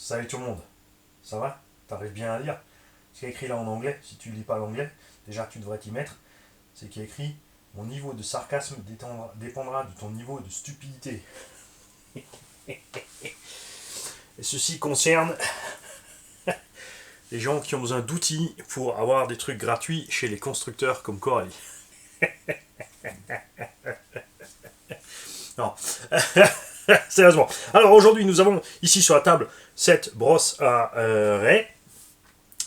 Salut tout le monde. Ça va? T'arrives bien à lire? Ce qui est écrit là en anglais, si tu lis pas l'anglais, déjà tu devrais t'y mettre. C'est qui est écrit: mon niveau de sarcasme dépendra de ton niveau de stupidité. Et ceci concerne les gens qui ont besoin d'outils pour avoir des trucs gratuits chez les constructeurs comme Coralie. Non. Sérieusement. Alors aujourd'hui, nous avons ici sur la table cette brosse à raie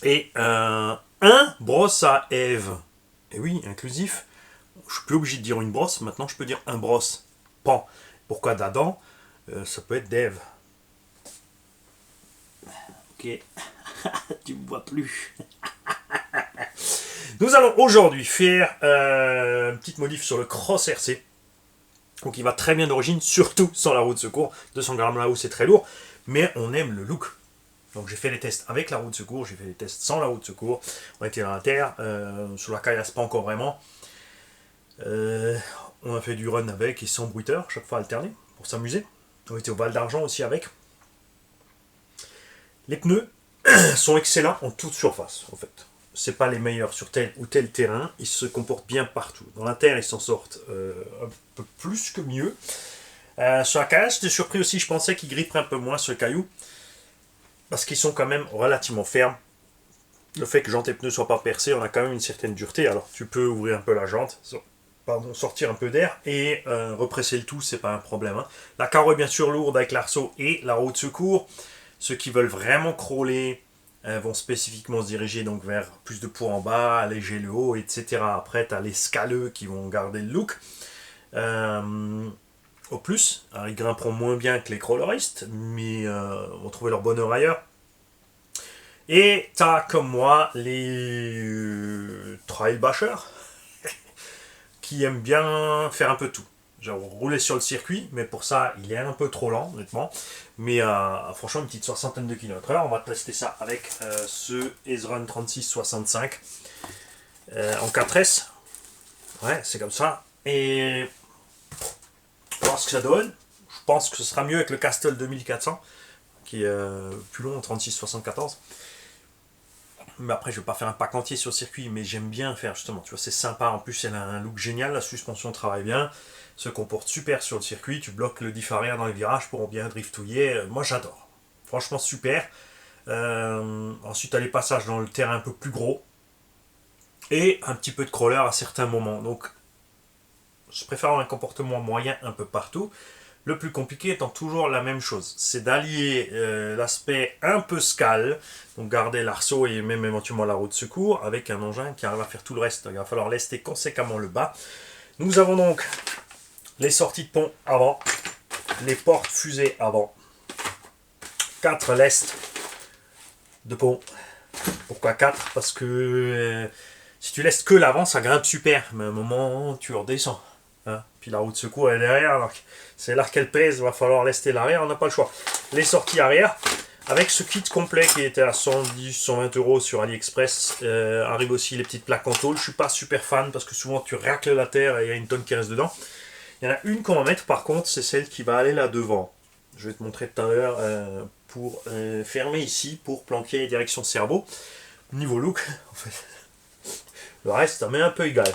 et un brosse à Ève. Et oui, inclusif. Je suis plus obligé de dire une brosse, maintenant je peux dire un brosse. Pan. Pourquoi d'Adam? Ça peut être d'Ève. Ok. Tu me vois plus. Nous allons aujourd'hui faire une petite modif sur le Cross RC. Donc il va très bien d'origine, surtout sans la roue de secours. 200 grammes là-haut, c'est très lourd, mais on aime le look. Donc j'ai fait les tests avec la roue de secours, j'ai fait les tests sans la roue de secours. On était dans la terre, sur la caillasse pas encore vraiment. On a fait du run avec et sans bruiteur, chaque fois alterné, pour s'amuser. On était au Val d'Argent aussi avec. Les pneus sont excellents en toute surface, en fait. C'est pas les meilleurs sur tel ou tel terrain, ils se comportent bien partout. Dans la terre, ils s'en sortent un peu plus que mieux. Sur la caillasse, j'étais surpris aussi, je pensais qu'ils gripperaient un peu moins sur le caillou, parce qu'ils sont quand même relativement fermes. Le fait que jante et pneus soient pas percés, on a quand même une certaine dureté. Alors tu peux ouvrir un peu la jante, sortir un peu d'air et represser le tout, c'est pas un problème. Hein. La carreau est bien sûr lourde avec l'arceau et la roue de secours. Ceux qui veulent vraiment crawler vont spécifiquement se diriger donc vers plus de poids en bas, alléger le haut, etc. Après, tu as les scaleux qui vont garder le look. Au plus, alors, ils grimperont moins bien que les crawleristes, mais vont trouver leur bonheur ailleurs. Et tu as comme moi les trail bashers qui aiment bien faire un peu tout. Genre rouler sur le circuit, mais pour ça, il est un peu trop lent, honnêtement. Mais franchement, une petite soixantaine de km/h. On va tester ça avec ce Ezrun 3665 en 4S. Ouais, c'est comme ça. Et on va voir ce que ça donne. Je pense que ce sera mieux avec le Castle 2400, qui est plus long, 3674. Mais après, je ne vais pas faire un pack entier sur le circuit, mais j'aime bien faire justement. Tu vois, c'est sympa. En plus, elle a un look génial. La suspension travaille bien. Se comporte super sur le circuit. Tu bloques le diff arrière dans les virages pour bien driftouiller. Moi, j'adore. Franchement, super. Ensuite, tu as les passages dans le terrain un peu plus gros. Et un petit peu de crawler à certains moments. Donc, je préfère un comportement moyen un peu partout. Le plus compliqué étant toujours la même chose, c'est d'allier l'aspect un peu scale, donc garder l'arceau et même éventuellement la roue de secours, avec un engin qui arrive à faire tout le reste. Il va falloir lester conséquemment le bas. Nous avons donc les sorties de pont avant, les portes fusées avant, 4 lestes de pont. Pourquoi 4? Parce que si tu lestes que l'avant, ça grimpe super, mais à un moment, tu redescends. Hein. Puis la roue de secours est derrière, alors c'est là qu'elle pèse, il va falloir lester l'arrière, on n'a pas le choix. Les sorties arrière, avec ce kit complet qui était à 110-120 € sur AliExpress, arrivent aussi les petites plaques en tôle. Je suis pas super fan parce que souvent tu racles la terre et il y a une tonne qui reste dedans. Il y en a une qu'on va mettre par contre, c'est celle qui va aller là devant. Je vais te montrer tout à l'heure pour fermer ici, pour planquer direction cerveau. Niveau look, en fait, le reste, ça m'est un peu égal.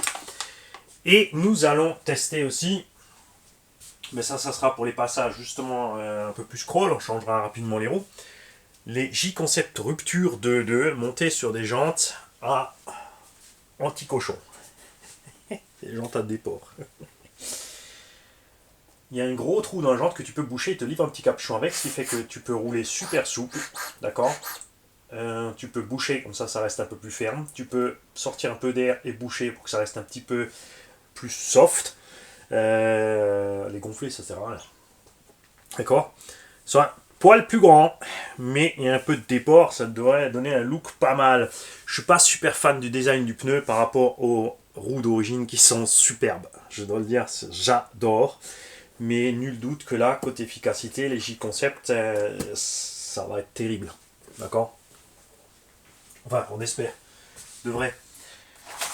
Et nous allons tester aussi, mais ça sera pour les passages justement un peu plus crawl, on changera rapidement les roues, les J-Concept Rupture 2.2 montés sur des jantes à anti-cochon. Des jantes à déport. Il y a un gros trou dans la jante que tu peux boucher, il te livre un petit capuchon avec, ce qui fait que tu peux rouler super souple, d'accord. Tu peux boucher, comme ça reste un peu plus ferme. Tu peux sortir un peu d'air et boucher pour que ça reste un petit peu plus soft. Les gonfler, ça sert à rien. D'accord. C'est un poil plus grand, mais il y a un peu de déport, ça devrait donner un look pas mal. Je suis pas super fan du design du pneu par rapport aux roues d'origine qui sont superbes. Je dois le dire, j'adore. Mais nul doute que là, côté efficacité, les J-Concept, ça va être terrible. D'accord. Enfin, on espère. De vrai.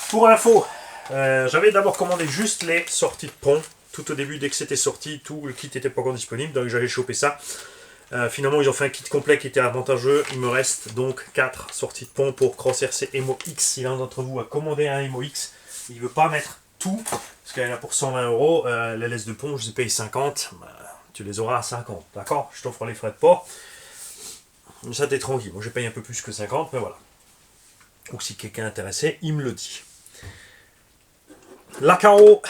Pour info, j'avais d'abord commandé juste les sorties de pont. Tout au début, dès que c'était sorti, tout le kit n'était pas encore disponible. Donc j'avais chopé ça. Finalement, ils ont fait un kit complet qui était avantageux. Il me reste donc 4 sorties de pont pour Cross RC Emo X. Si l'un d'entre vous a commandé un Emo X, il ne veut pas mettre tout, parce qu'elle est là pour 120 euros. Les laisses de pont, je les paye 50. Bah, tu les auras à 50, d'accord? Je t'offre les frais de port. Ça, t'es tranquille. Moi, je paye un peu plus que 50, mais voilà. Ou si quelqu'un est intéressé, il me le dit. La Caro,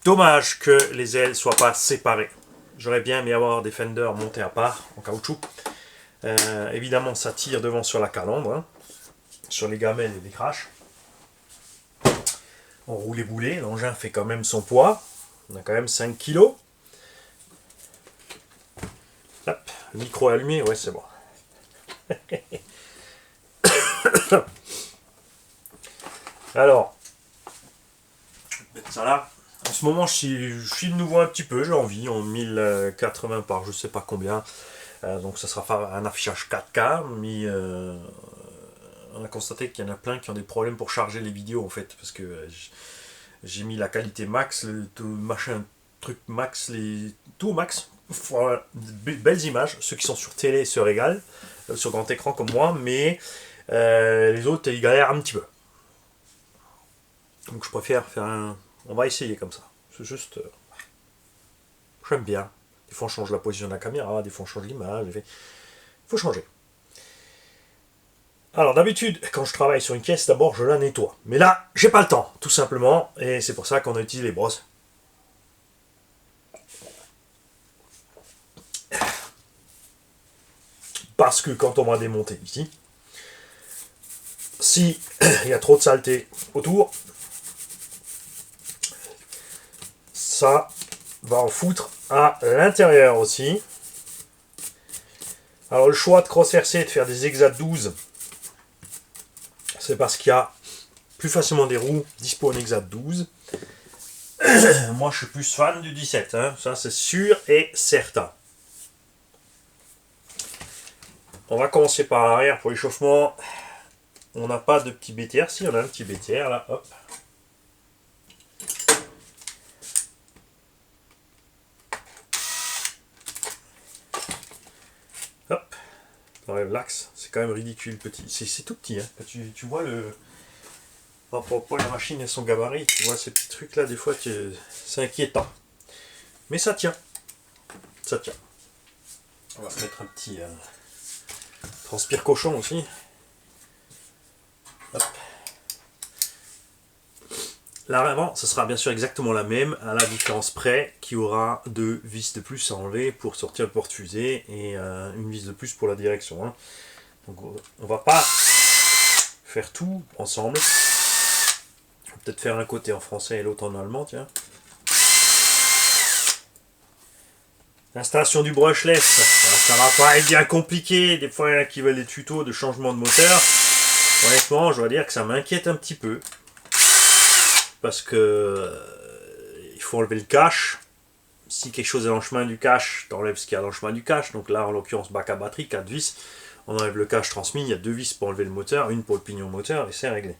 dommage que les ailes soient pas séparées. J'aurais bien aimé avoir des fenders montés à part, en caoutchouc. Évidemment, ça tire devant sur la calandre, hein, sur les gamelles et les crashs. On roule les boulets, l'engin fait quand même son poids. On a quand même 5 kg. Hop, le micro est allumé, ouais, c'est bon. Alors, ça là. En ce moment, je suis de nouveau un petit peu, j'ai envie, en 1080 par je sais pas combien. Donc ça sera un affichage 4K, mais on a constaté qu'il y en a plein qui ont des problèmes pour charger les vidéos en fait, parce que j'ai mis la qualité max, le tout machin, truc max, tout au max. Voilà, belles images, ceux qui sont sur télé se régalent, sur grand écran comme moi, mais les autres ils galèrent un petit peu. Donc je préfère faire un... On va essayer comme ça. C'est juste... j'aime bien. Des fois on change la position de la caméra, des fois on change l'image. Il faut changer. Alors d'habitude, quand je travaille sur une caisse, d'abord je la nettoie. Mais là, j'ai pas le temps, tout simplement. Et c'est pour ça qu'on a utilisé les brosses. Parce que quand on va démonter ici, si il y a trop de saleté autour, ça va en foutre à l'intérieur aussi. Alors le choix de Cross RC de faire des Exat 12, c'est parce qu'il y a plus facilement des roues dispo en Exat 12. Moi je suis plus fan du 17, hein, ça c'est sûr et certain. On va commencer par l'arrière pour l'échauffement. On n'a pas de petit BTR, si on a un petit BTR là, hop. Hop, on enlève l'axe, c'est quand même ridicule petit, c'est tout petit, hein. Tu vois le... Pour la machine et son gabarit, tu vois ces petits trucs là, des fois c'est inquiétant. Mais ça tient, ça tient. On va se mettre un petit transpire cochon aussi. Hop. L'avant, ce sera bien sûr exactement la même, à la différence près qu'il y aura 2 vis de plus à enlever pour sortir le porte-fusée et une vis de plus pour la direction, hein. Donc on va pas faire tout ensemble. On va peut-être faire un côté en français et l'autre en allemand, tiens. L'installation du brushless, ça va pas être bien compliqué. Des fois, il y en a qui veulent des tutos de changement de moteur. Honnêtement, je dois dire que ça m'inquiète un petit peu. Parce que il faut enlever le cache. Si quelque chose est dans le chemin du cache, tu enlèves ce qu'il y a dans le chemin du cache. Donc là, en l'occurrence, bac à batterie, 4 vis. On enlève le cache transmis. Il y a 2 vis pour enlever le moteur, une pour le pignon moteur, et c'est réglé.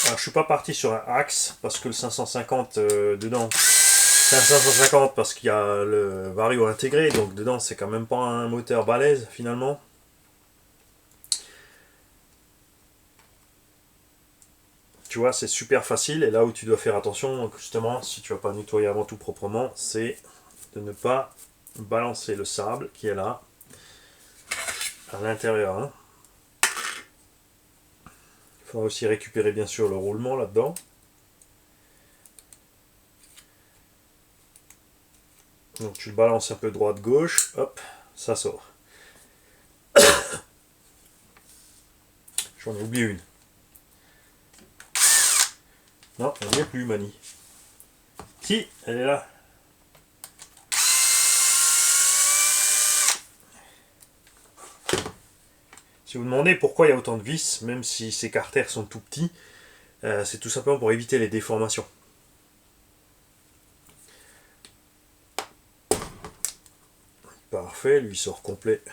Alors, je suis pas parti sur un axe parce que le 550 dedans, c'est un 550 parce qu'il y a le vario intégré, donc dedans c'est quand même pas un moteur balèze finalement. Tu vois, c'est super facile, et là où tu dois faire attention, justement, si tu vas pas nettoyer avant tout proprement, c'est de ne pas balancer le sable qui est là, à l'intérieur, hein. Il faudra aussi récupérer bien sûr le roulement là-dedans. Donc tu le balances un peu droite-gauche, hop, ça sort. J'en ai oublié une. Non, elle n'y est plus, Mani. Si, elle est là. Si vous demandez pourquoi il y a autant de vis, même si ces carters sont tout petits, c'est tout simplement pour éviter les déformations. Parfait, lui sort complet.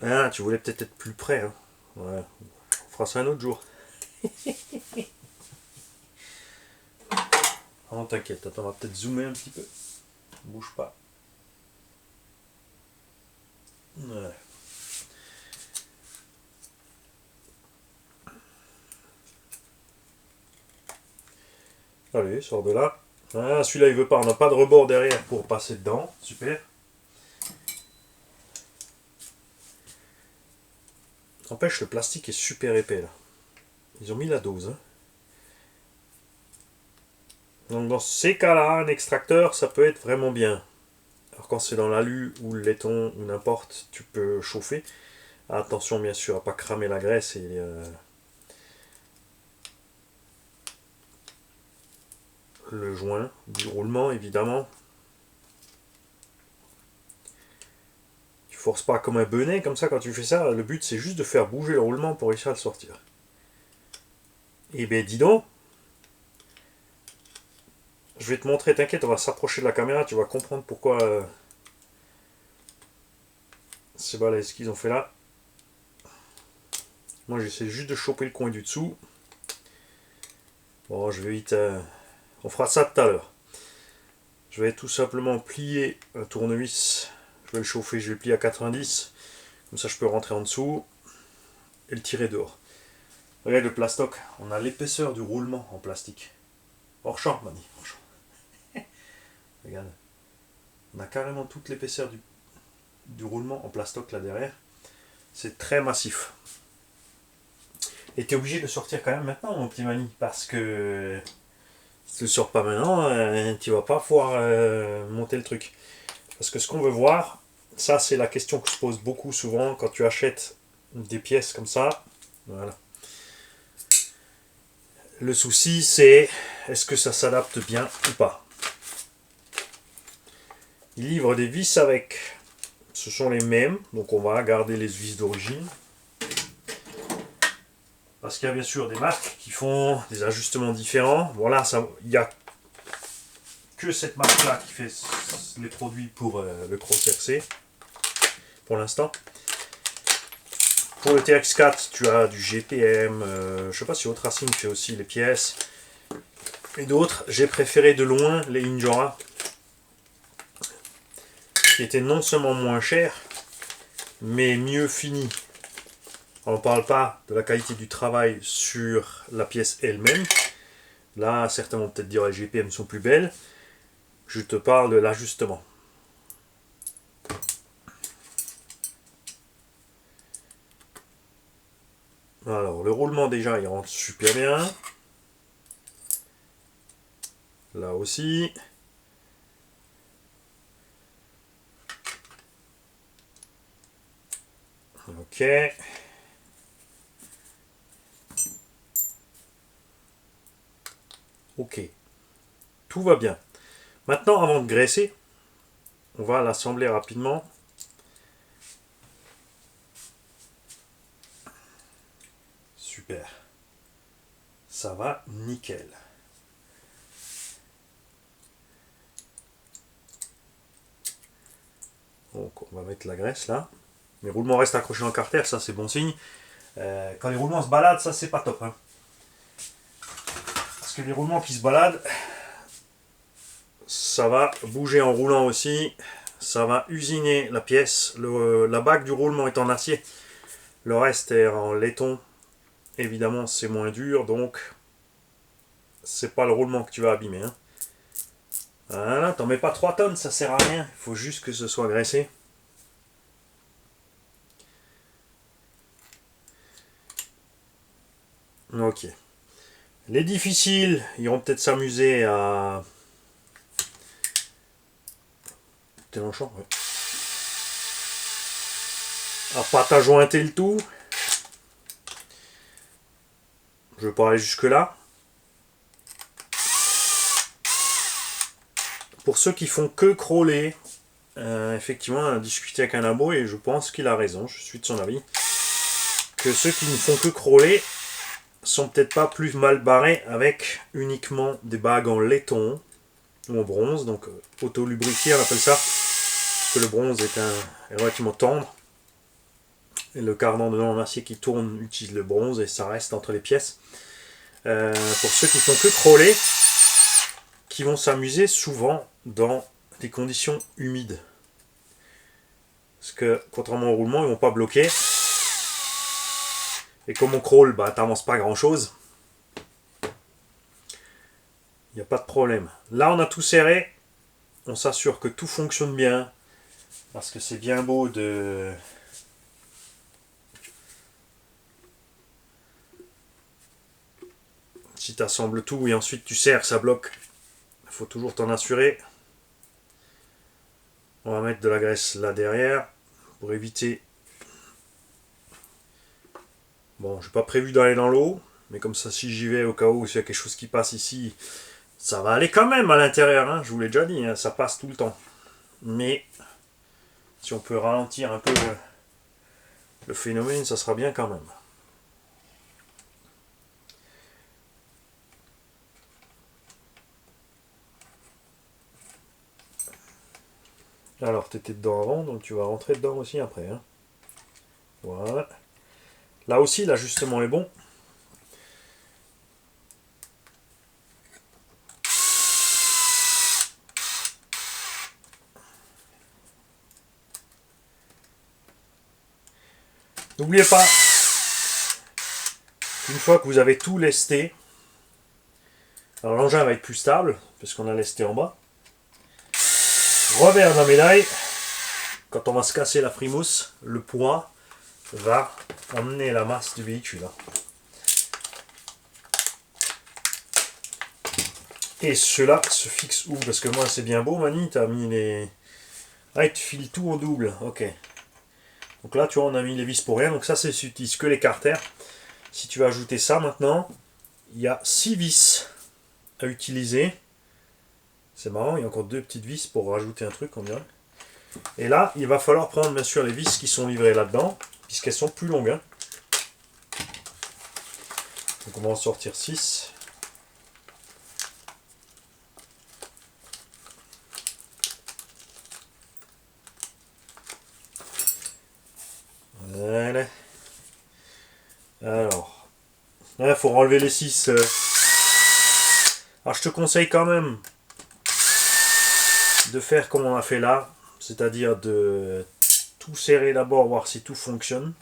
Ah, tu voulais peut-être être plus près, hein. Ouais, on fera ça un autre jour. Non, t'inquiète, attends, on va peut-être zoomer un petit peu. Bouge pas. Ouais. Allez, sors de là. Ah, celui-là il veut pas, on n'a pas de rebord derrière pour passer dedans. Super. N'empêche, le plastique est super épais là. Ils ont mis la dose. Hein. Donc dans ces cas-là, un extracteur, ça peut être vraiment bien. Alors quand c'est dans l'alu ou le laiton ou n'importe, tu peux chauffer. Attention bien sûr à pas cramer la graisse et le joint du roulement évidemment. Tu forces pas comme un benet comme ça quand tu fais ça. Le but c'est juste de faire bouger le roulement pour réussir à le sortir. Et ben dis donc, je vais te montrer, t'inquiète, on va s'approcher de la caméra, tu vas comprendre pourquoi c'est balèze ce qu'ils ont fait là. Moi j'essaie juste de choper le coin du dessous. Bon, je vais vite... on fera ça tout à l'heure. Je vais tout simplement plier un tournevis. Je vais le chauffer, je vais le plier à 90. Comme ça je peux rentrer en dessous et le tirer dehors. Regarde le plastoc, on a l'épaisseur du roulement en plastique. Hors champ, Mani, hors champ. Regarde. On a carrément toute l'épaisseur du roulement en plastoc là derrière. C'est très massif. Et tu es obligé de sortir quand même maintenant, mon petit Mani, parce que si tu ne le sors pas maintenant, tu vas pas pouvoir monter le truc. Parce que ce qu'on veut voir, ça c'est la question que se pose beaucoup souvent quand tu achètes des pièces comme ça. Voilà. Le souci c'est, est-ce que ça s'adapte bien ou pas? Ils livrent des vis avec. Ce sont les mêmes, donc on va garder les vis d'origine. Parce qu'il y a bien sûr des marques qui font des ajustements différents. Voilà, il n'y a que cette marque-là qui fait les produits pour le Cross RC, pour l'instant. Pour le TX4, tu as du GPM, je ne sais pas si Auto Racing fait aussi les pièces, et d'autres. J'ai préféré de loin les Injora, qui étaient non seulement moins chers, mais mieux finis. On ne parle pas de la qualité du travail sur la pièce elle-même. Là, certains vont peut-être dire que les GPM sont plus belles. Je te parle de l'ajustement. Alors, le roulement déjà, il rentre super bien. Là aussi. Ok. Ok. Tout va bien. Maintenant, avant de graisser, on va l'assembler rapidement. Super. Ça va nickel. Donc, on va mettre la graisse là. Les roulements restent accrochés en carter, ça c'est bon signe. Quand les roulements se baladent, ça c'est pas top. Hein. Parce que les roulements qui se baladent, ça va bouger en roulant aussi. Ça va usiner la pièce. La bague du roulement est en acier. Le reste est en laiton. Évidemment, c'est moins dur, donc c'est pas le roulement que tu vas abîmer. Hein. Voilà, t'en mets pas 3 tonnes, ça sert à rien. Il faut juste que ce soit graissé. Ok. Les difficiles, ils vont peut-être s'amuser à... T'es dans le champ, ouais. À pas t'ajointer le tout. Je vais pas aller jusque là. Pour ceux qui font que crawler, effectivement, on a discuté avec un labo et je pense qu'il a raison, je suis de son avis, que ceux qui ne font que crawler sont peut-être pas plus mal barrés avec uniquement des bagues en laiton ou en bronze, donc auto-lubrifié on appelle ça, parce que le bronze est relativement tendre, et le cardan dedans en acier qui tourne utilise le bronze et ça reste entre les pièces. Pour ceux qui font que crawler, qui vont s'amuser souvent dans des conditions humides. Parce que, contrairement au roulement, ils ne vont pas bloquer. Et comme on crawl, bah, t'avances pas grand chose. Il n'y a pas de problème. Là, on a tout serré. On s'assure que tout fonctionne bien. Parce que c'est bien beau de... Si tu assembles tout et ensuite tu serres, ça bloque. Il faut toujours t'en assurer. On va mettre de la graisse là derrière pour éviter. Bon, j'ai pas prévu d'aller dans l'eau, mais comme ça, si j'y vais au cas où il y a quelque chose qui passe ici, ça va aller quand même à l'intérieur. Hein, je vous l'ai déjà dit, hein, ça passe tout le temps. Mais si on peut ralentir un peu le phénomène, ça sera bien quand même. Alors, tu étais dedans avant, donc tu vas rentrer dedans aussi après. Hein. Voilà. Là aussi, l'ajustement est bon. N'oubliez pas, une fois que vous avez tout lesté, alors l'engin va être plus stable, parce qu'on a lesté en bas. Revers de la médaille, quand on va se casser la frimousse, le poids va emmener la masse du véhicule. Et cela se fixe où? Parce que moi c'est bien beau, Mani, t'as mis les... Ah, il te file tout en double, ok. Donc là, tu vois, on a mis les vis pour rien, donc ça, c'est s'utilise que les carters. Si tu veux ajouter ça maintenant, il y a 6 vis à utiliser. C'est marrant, il y a encore 2 petites vis pour rajouter un truc, on dirait. Et là, il va falloir prendre bien sûr les vis qui sont livrées là-dedans, puisqu'elles sont plus longues. Hein. Donc on va en sortir 6. Voilà. Alors, il faut enlever les 6. Alors je te conseille quand même de faire comme on a fait là, c'est-à-dire de tout serrer d'abord, voir si tout fonctionne.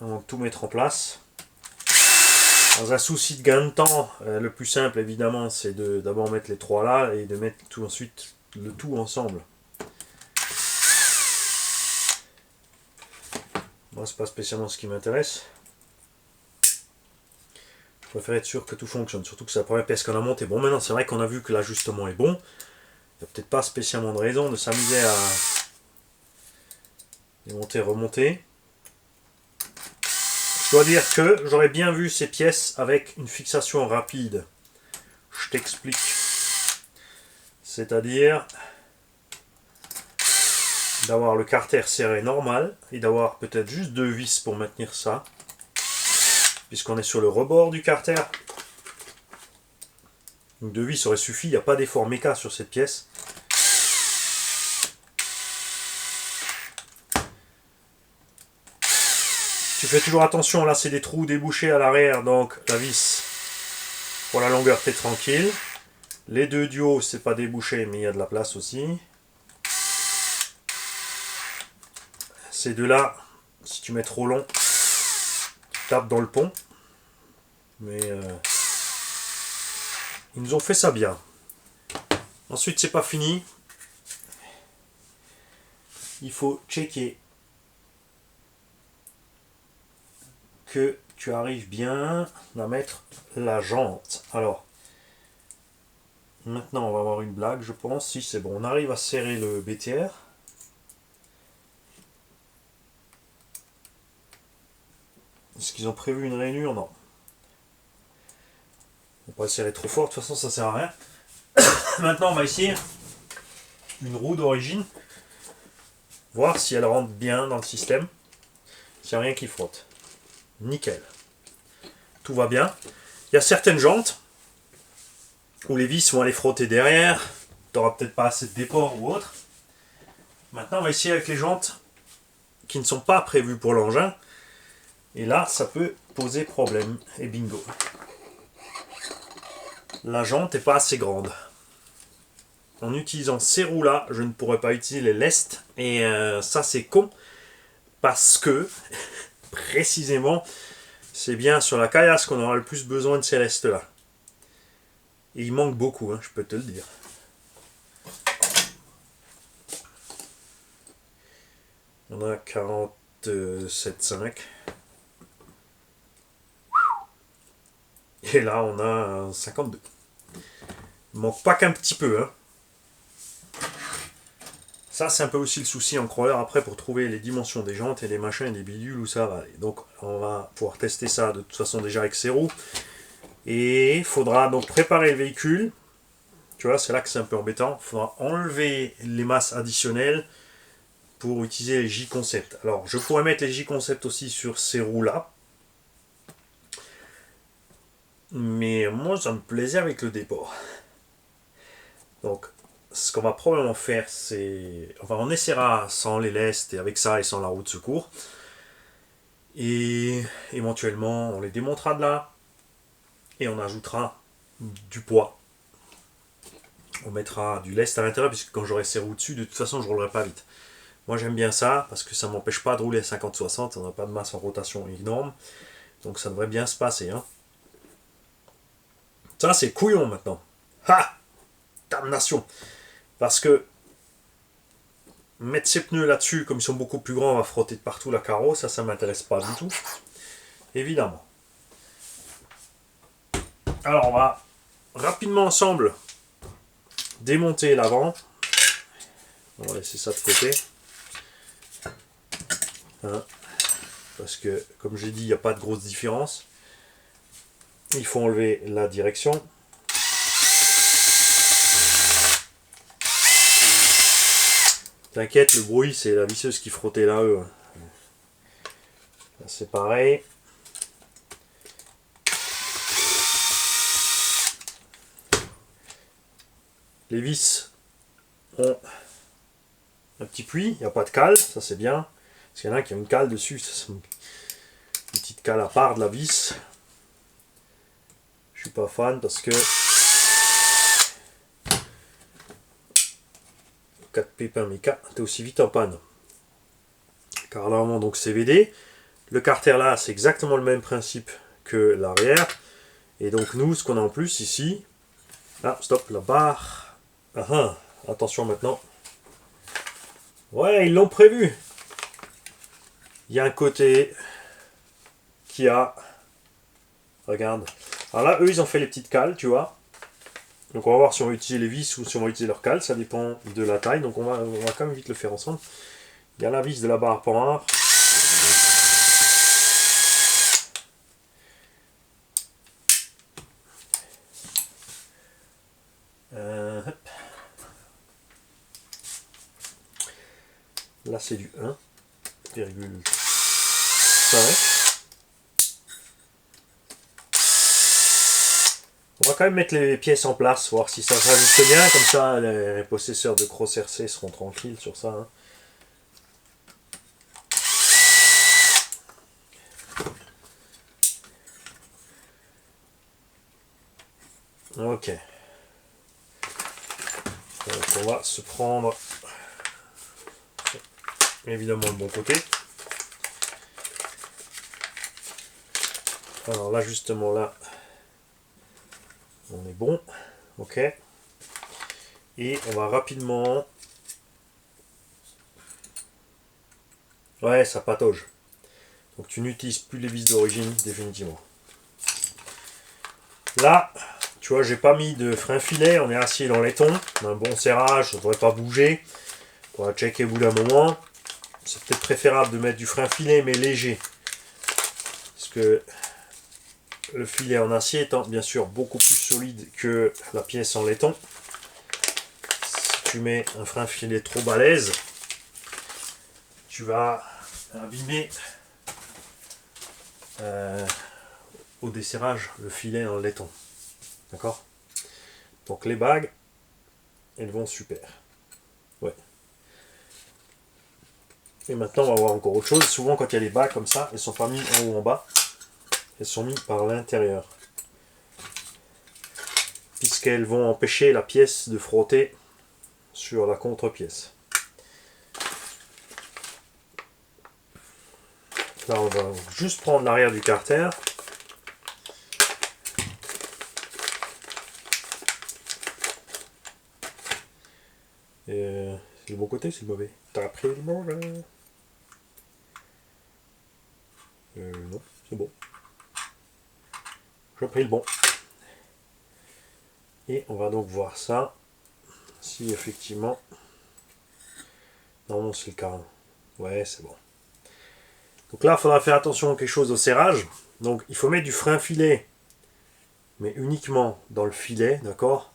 Donc tout mettre en place. Dans un souci de gain de temps, le plus simple évidemment c'est de d'abord mettre les 3 là et de mettre tout ensuite le tout ensemble. Moi c'est pas spécialement ce qui m'intéresse. Je préfère être sûr que tout fonctionne, surtout que c'est la première pièce qu'on a montée. Bon, maintenant c'est vrai qu'on a vu que l'ajustement est bon. Il n'y a peut-être pas spécialement de raison de s'amuser à démonter, remonter. Je dois dire que j'aurais bien vu ces pièces avec une fixation rapide. Je t'explique. C'est-à-dire d'avoir le carter serré normal et d'avoir peut-être juste 2 vis pour maintenir ça. Puisqu'on est sur le rebord du carter. Donc 2 vis aurait suffi, il n'y a pas d'effort méca sur cette pièce. Tu fais toujours attention, là c'est des trous débouchés à l'arrière, donc la vis, pour la longueur, t'es tranquille. Les 2 duos, c'est pas débouché, mais il y a de la place aussi. Ces 2-là, si tu mets trop long, tu tapes dans le pont. Mais ils nous ont fait ça bien. Ensuite, c'est pas fini. Il faut checker que tu arrives bien à mettre la jante. Alors, maintenant on va avoir une blague, je pense. Si c'est bon, on arrive à serrer le BTR. Est-ce qu'ils ont prévu une rainure? Non. On va pas le serrer trop fort, de toute façon ça sert à rien. Maintenant on va essayer une roue d'origine. Voir si elle rentre bien dans le système. S'il n'y a rien qui frotte. Nickel. Tout va bien. Il y a certaines jantes où les vis vont aller frotter derrière. Tu n'auras peut-être pas assez de déport ou autre. Maintenant, on va essayer avec les jantes qui ne sont pas prévues pour l'engin. Et là, ça peut poser problème. Et bingo. La jante n'est pas assez grande. En utilisant ces roues-là, je ne pourrais pas utiliser les lestes. Et ça, c'est con. Parce que, précisément, c'est bien sur la caillasse qu'on aura le plus besoin de ces lestes-là. Et il manque beaucoup, hein, je peux te le dire. On a 47,5. Et là, on a 52. Il manque pas qu'un petit peu, hein. Ça, c'est un peu aussi le souci en crawler après pour trouver les dimensions des jantes et des machins et des bidules où ça va aller. Donc, on va pouvoir tester ça de toute façon déjà avec ses roues. Et il faudra donc préparer le véhicule. Tu vois, c'est là que c'est un peu embêtant. Il faudra enlever les masses additionnelles pour utiliser les J-Concept. Alors, je pourrais mettre les J-Concept aussi sur ces roues-là. Mais moi, ça me plaisait avec le dépôt. Donc, ce qu'on va probablement faire, c'est... Enfin, on essaiera sans les lestes et avec ça et sans la roue de secours. Et éventuellement, on les démontera de là. Et on ajoutera du poids. On mettra du lest à l'intérieur, puisque quand j'aurai ces roues dessus, de toute façon, je ne roulerai pas vite. Moi, j'aime bien ça, parce que ça ne m'empêche pas de rouler à 50-60. On n'a pas de masse en rotation énorme. Donc, ça devrait bien se passer. Hein. Ça, c'est couillon maintenant. Ha! Damnation! Parce que mettre ces pneus là-dessus, comme ils sont beaucoup plus grands, on va frotter de partout la carreau, ça m'intéresse pas du tout. Évidemment. Alors on va rapidement ensemble démonter l'avant. On va laisser ça de côté. Hein, parce que, comme j'ai dit, il n'y a pas de grosse différence. Il faut enlever la direction. T'inquiète, le bruit, c'est la visseuse qui frottait là, eux. Là, c'est pareil. Les vis ont un petit puits, il n'y a pas de cale, ça c'est bien. Parce qu'il y en a qui ont une cale dessus, c'est une petite cale à part de la vis. Je suis pas fan parce que 4 pépins méca, t'es aussi vite en panne. Car là, donc CVD. Le carter là, c'est exactement le même principe que l'arrière. Et donc nous, ce qu'on a en plus ici, ah stop, la barre. Ah, ah, attention maintenant. Ouais, ils l'ont prévu. Il y a un côté qui a, regarde. Alors là, eux, ils ont fait les petites cales, tu vois. Donc on va voir si on va utiliser les vis ou si on va utiliser leur cale, ça dépend de la taille. Donc on va quand même vite le faire ensemble. Il y a la vis de la barre pour là c'est du 1,5. On va quand même mettre les pièces en place, voir si ça s'ajuste bien, comme ça les possesseurs de Cross RC seront tranquilles sur ça. Hein. Ok. Donc on va se prendre évidemment le bon côté. Alors là justement là, on est bon. Ok. Et on va rapidement... Ouais, ça patauge. Donc tu n'utilises plus les vis d'origine définitivement. Là, tu vois, j'ai pas mis de frein filet, on est assis dans les tons, on a un bon serrage, on ne devrait pas bouger. On va checker au bout d'un moment. C'est peut-être préférable de mettre du frein filet mais léger. Parce que le filet en acier étant bien sûr beaucoup plus solide que la pièce en laiton. Si tu mets un frein filet trop balèze, tu vas abîmer au desserrage le filet en laiton. D'accord? Donc les bagues, elles vont super. Ouais. Et maintenant on va voir encore autre chose. Souvent quand il y a les bagues comme ça, elles sont pas mises en haut ou en bas. elles sont mises par l'intérieur. Puisqu'elles vont empêcher la pièce de frotter sur la contre-pièce. Là, on va juste prendre l'arrière du carter. C'est le bon côté, c'est le mauvais. T'as pris le bon là? Non, c'est bon. J'ai pris le bon. Et on va donc voir ça. Si effectivement... Non, c'est le cas. Ouais, c'est bon. Donc là, il faudra faire attention à quelque chose au serrage. Donc il faut mettre du frein filet, mais uniquement dans le filet, d'accord?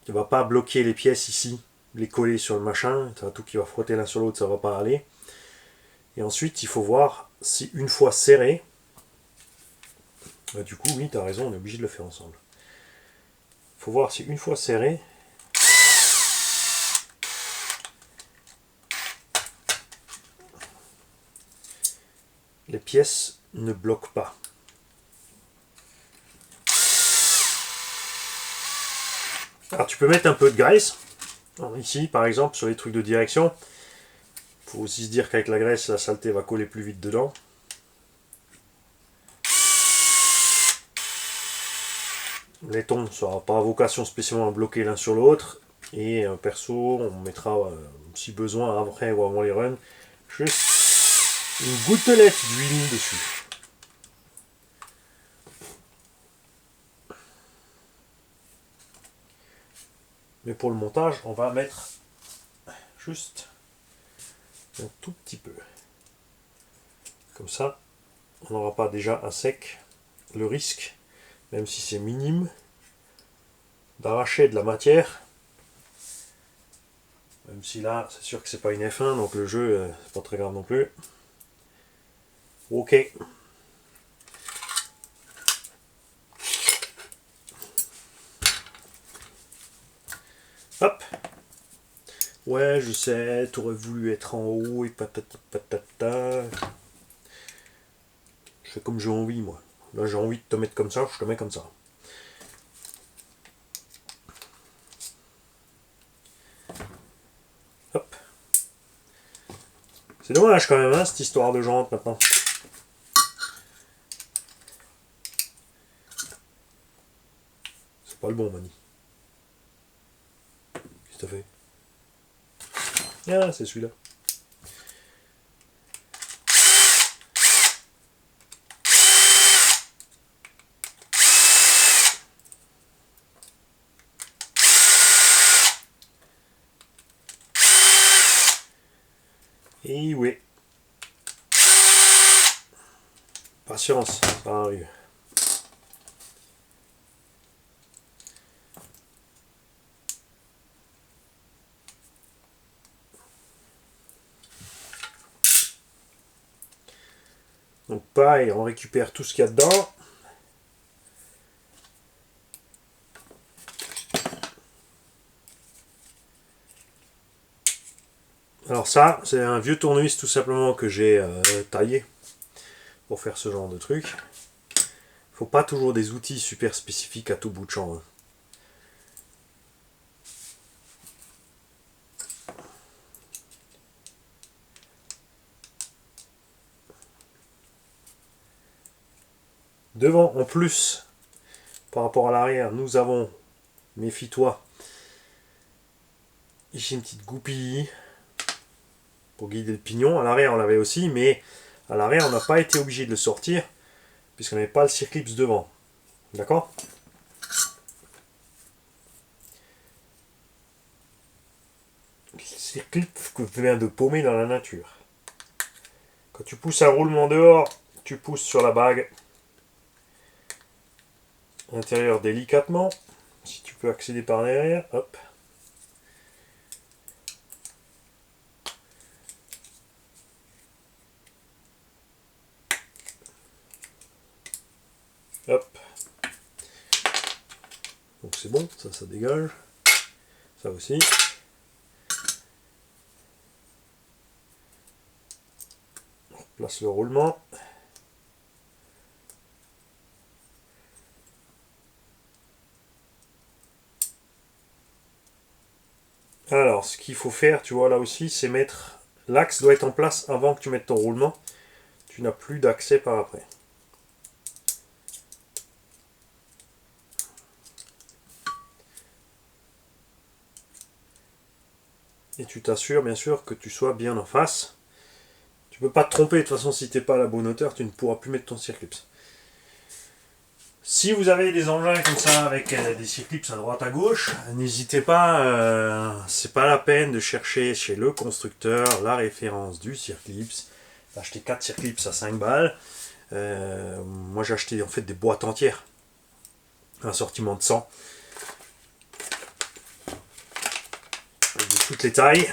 Il ne va pas bloquer les pièces ici, les coller sur le machin, tout qui va frotter l'un sur l'autre, ça ne va pas aller. Et ensuite, il faut voir si une fois serré, bah, du coup, oui, tu as raison, on est obligé de le faire ensemble. Il faut voir si une fois serré, les pièces ne bloquent pas. Alors tu peux mettre un peu de graisse. Alors, ici, par exemple, sur les trucs de direction, il faut aussi se dire qu'avec la graisse, la saleté va coller plus vite dedans. Les tons, ça n'aura pas vocation spécialement à bloquer l'un sur l'autre. Et perso, on mettra, si besoin, après ou avant les runs, juste une gouttelette d'huile dessus. Mais pour le montage, on va mettre juste un tout petit peu. Comme ça, on n'aura pas déjà à sec le risque, même si c'est minime, d'arracher de la matière. Même si là, c'est sûr que c'est pas une F1, donc le jeu, c'est pas très grave non plus. Ok. Hop. Ouais, je sais, t'aurais voulu être en haut et patata patata. Je fais comme j'ai envie, moi. Là, j'ai envie de te mettre comme ça, je te mets comme ça. Hop. C'est dommage quand même, hein, cette histoire de jante maintenant. C'est pas le bon, Mani. Qu'est-ce que t'as fait? Ah, c'est celui-là. Et oui. Patience, ça arrive. Donc pareil, on récupère tout ce qu'il y a dedans. Alors ça, c'est un vieux tournevis tout simplement que j'ai taillé pour faire ce genre de truc. Faut pas toujours des outils super spécifiques à tout bout de champ. Hein. Devant, en plus, par rapport à l'arrière, nous avons, méfie-toi, ici une petite goupille pour guider le pignon. À l'arrière, on l'avait aussi, mais à l'arrière, on n'a pas été obligé de le sortir puisqu'on n'avait pas le circlips devant. D'accord? Le circlips que vient de paumer dans la nature. Quand tu pousses un roulement dehors, tu pousses sur la bague. L'intérieur délicatement. Si tu peux accéder par derrière, hop. Hop. Donc c'est bon, ça dégage. Ça aussi. On place le roulement. Alors, ce qu'il faut faire, tu vois, là aussi, c'est mettre... L'axe doit être en place avant que tu mettes ton roulement. Tu n'as plus d'accès par après. Et tu t'assures, bien sûr, que tu sois bien en face. Tu peux pas te tromper, de toute façon, si tu n'es pas à la bonne hauteur, tu ne pourras plus mettre ton circlips. Si vous avez des engins comme ça avec des circlips à droite à gauche, n'hésitez pas, c'est pas la peine de chercher chez le constructeur la référence du circlips. J'ai acheté 4 circlips à 5 balles. Moi j'ai acheté en fait des boîtes entières. Un assortiment de 100. De toutes les tailles.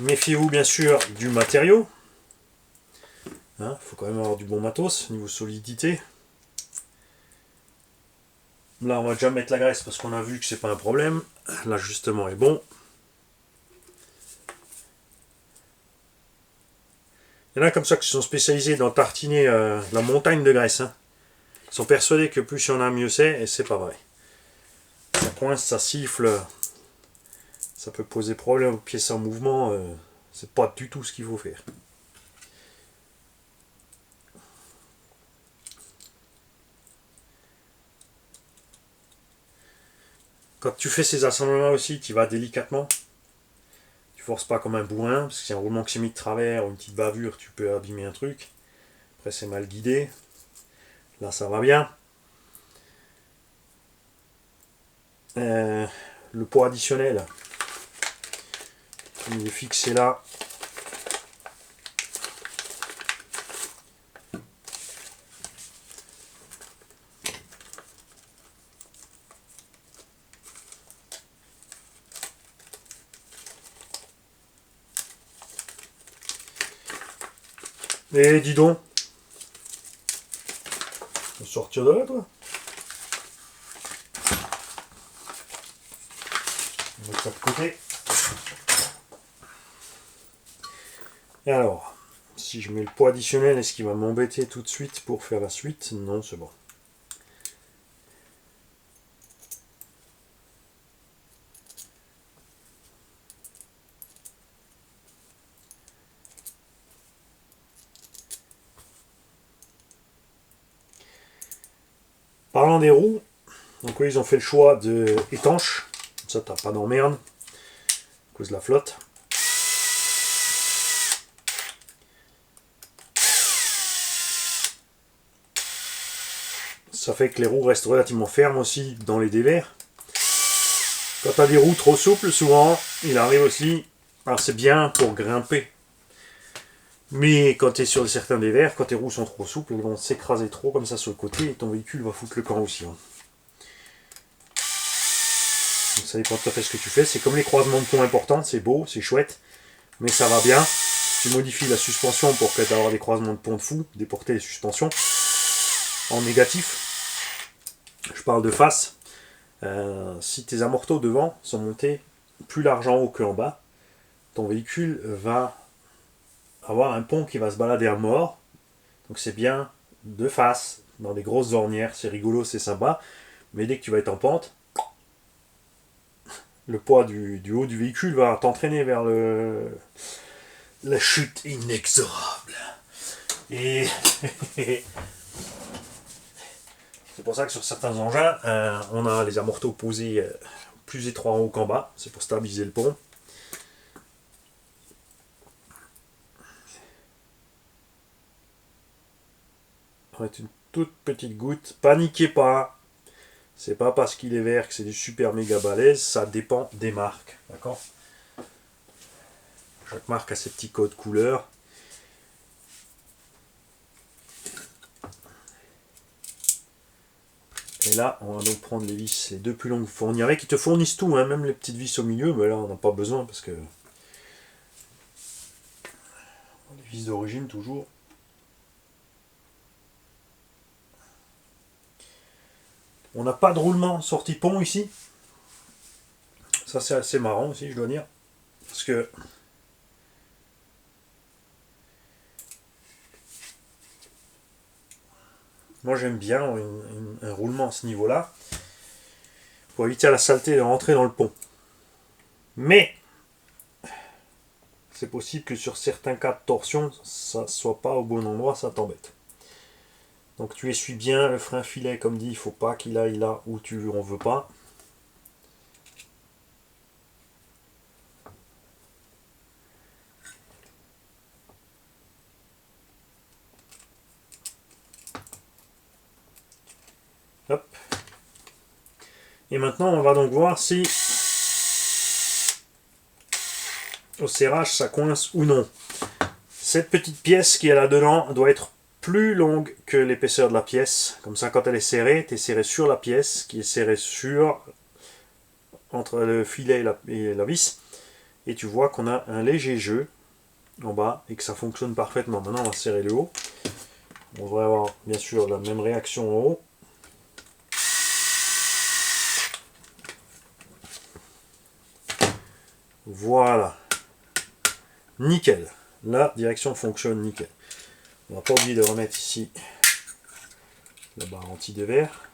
Méfiez-vous bien sûr du matériau. Faut quand même avoir du bon matos, niveau solidité. Là, on va déjà mettre la graisse parce qu'on a vu que c'est pas un problème. L'ajustement est bon. Il y en a comme ça qui sont spécialisés dans tartiner la montagne de graisse. Ils sont persuadés que plus il y en a, mieux c'est, et c'est pas vrai. Ça coince, ça siffle, ça peut poser problème aux pièces en mouvement. C'est pas du tout ce qu'il faut faire. Quand tu fais ces assemblements aussi, tu vas délicatement. Tu forces pas comme un bourrin, parce que si un roulement qui s'est mis de travers ou une petite bavure, tu peux abîmer un truc. Après, c'est mal guidé. Là, ça va bien. Le poids additionnel, il est fixé là. Et dis donc, tu vas sortir de là, toi? On va mettre ça de côté. Et alors, si je mets le poids additionnel, est-ce qu'il va m'embêter tout de suite pour faire la suite? Non, c'est bon. Parlant des roues, donc oui, ils ont fait le choix de étanche, comme ça t'as pas d'emmerde à cause de la flotte. Ça fait que les roues restent relativement fermes aussi dans les dévers. Quand t'as des roues trop souples, souvent, il arrive aussi, alors c'est bien pour grimper. Mais quand tu es sur certains dévers, quand tes roues sont trop souples, elles vont s'écraser trop comme ça sur le côté et ton véhicule va foutre le camp aussi. Donc ça dépend tout à fait ce que tu fais. C'est comme les croisements de ponts importants, c'est beau, c'est chouette, mais ça va bien. Tu modifies la suspension pour que tu aies des croisements de ponts de fou, déporter les suspensions en négatif. Je parle de face. Si tes amortos devant sont montés plus large en haut que en bas, ton véhicule va avoir un pont qui va se balader à mort. Donc c'est bien de face, dans des grosses ornières, c'est rigolo, c'est sympa. Mais dès que tu vas être en pente, le poids du haut du véhicule va t'entraîner vers la chute inexorable. Et c'est pour ça que sur certains engins, on a les amortos posés plus étroits en haut qu'en bas. C'est pour stabiliser le pont. On va mettre une toute petite goutte. Paniquez pas. C'est pas parce qu'il est vert que c'est du super méga balèze. Ça dépend des marques. D'accord? Chaque marque a ses petits codes couleurs. Et là, on va donc prendre les vis, les deux plus longues fournies avec. Ils te fournissent tout, hein, même les petites vis au milieu, mais là, on n'a pas besoin parce que les vis d'origine, toujours. On n'a pas de roulement sortie pont ici. Ça, c'est assez marrant aussi, je dois dire. Parce que moi, j'aime bien un roulement à ce niveau-là pour éviter à la saleté de rentrer dans le pont. Mais c'est possible que sur certains cas de torsion, ça soit pas au bon endroit, ça t'embête. Donc tu essuies bien le frein filet, comme dit, il faut pas qu'il aille là où on veut pas. Hop. Et maintenant, on va donc voir si au serrage ça coince ou non. Cette petite pièce qui est là-dedans doit être plus longue que l'épaisseur de la pièce. Comme ça, quand elle est serrée, tu es serré sur la pièce, qui est serrée entre le filet et la vis. Et tu vois qu'on a un léger jeu en bas et que ça fonctionne parfaitement. Maintenant, on va serrer le haut. On devrait avoir bien sûr la même réaction en haut. Voilà. Nickel. La direction fonctionne nickel. On va pas oublier de remettre ici la barre anti-dévers.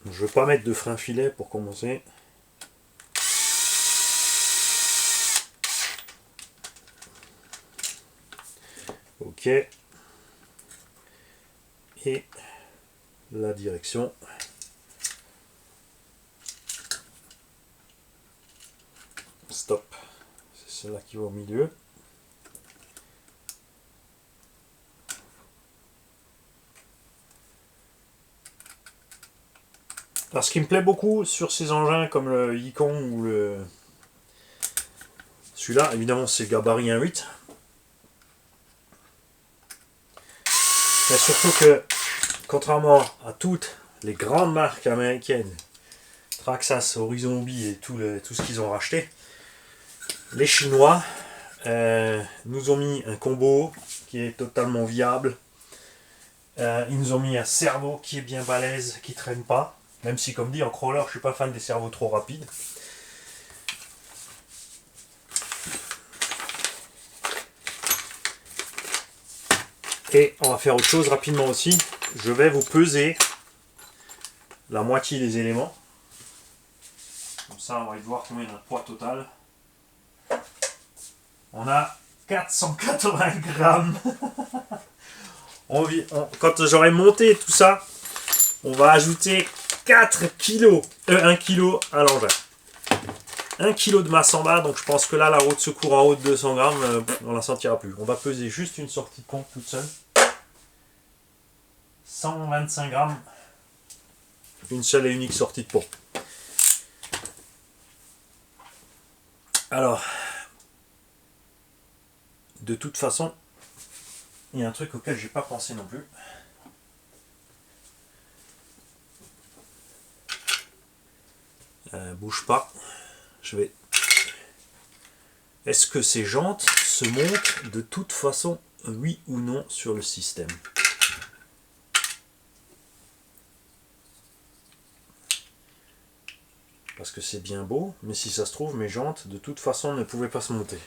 Je ne veux pas mettre de frein filet pour commencer. Ok. Et la direction. Stop. C'est celle-là qui va au milieu. Alors, ce qui me plaît beaucoup sur ces engins comme le Yukon ou celui-là, évidemment, c'est le gabarit 1.8. Mais surtout que, contrairement à toutes les grandes marques américaines, Traxxas, Horizon Hobby et tout ce qu'ils ont racheté, les Chinois nous ont mis un combo qui est totalement viable. Ils nous ont mis un cerveau qui est bien balèze, qui traîne pas. Même si, comme dit, en crawler, je suis pas fan des cerveaux trop rapides. Et on va faire autre chose rapidement aussi. Je vais vous peser la moitié des éléments. Comme ça, on va voir combien il y a de poids total. On a 480 grammes. Quand j'aurai monté tout ça, on va ajouter 4 kg, 1 kg à l'engin. 1 kg de masse en bas, donc je pense que là, la roue de secours en haut de 200 grammes, on la sentira plus. On va peser juste une sortie de pompe toute seule. 125 grammes. Une seule et unique sortie de pompe. Alors, de toute façon, il y a un truc auquel j'ai pas pensé non plus. Bouge pas. Est-ce que ces jantes se montent de toute façon, oui ou non, sur le système? Parce que c'est bien beau, mais si ça se trouve, mes jantes, de toute façon, ne pouvaient pas se monter.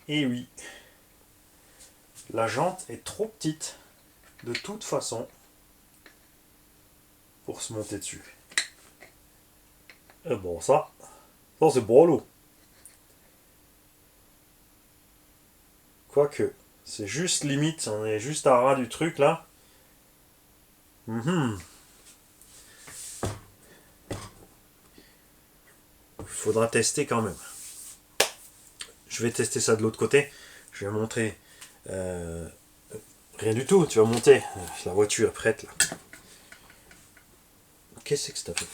Et oui, la jante est trop petite, de toute façon, pour se monter dessus. Et bon, ça c'est bon l'eau. Quoique, c'est juste limite, on est juste à ras du truc là. Faudra tester quand même. Je vais tester ça de l'autre côté. Je vais montrer rien du tout. Tu vas monter. La voiture est prête là. Qu'est-ce que c'est que fait?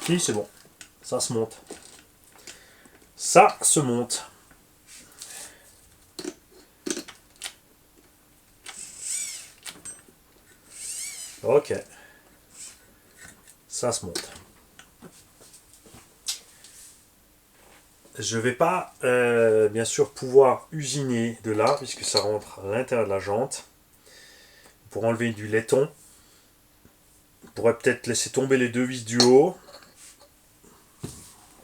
Si, c'est bon. Ça se monte. Ça se monte. Ok. Ça se monte. Je vais pas bien sûr pouvoir usiner de là puisque ça rentre à l'intérieur de la jante. Pour enlever du laiton, on pourrait peut-être laisser tomber les deux vis du haut.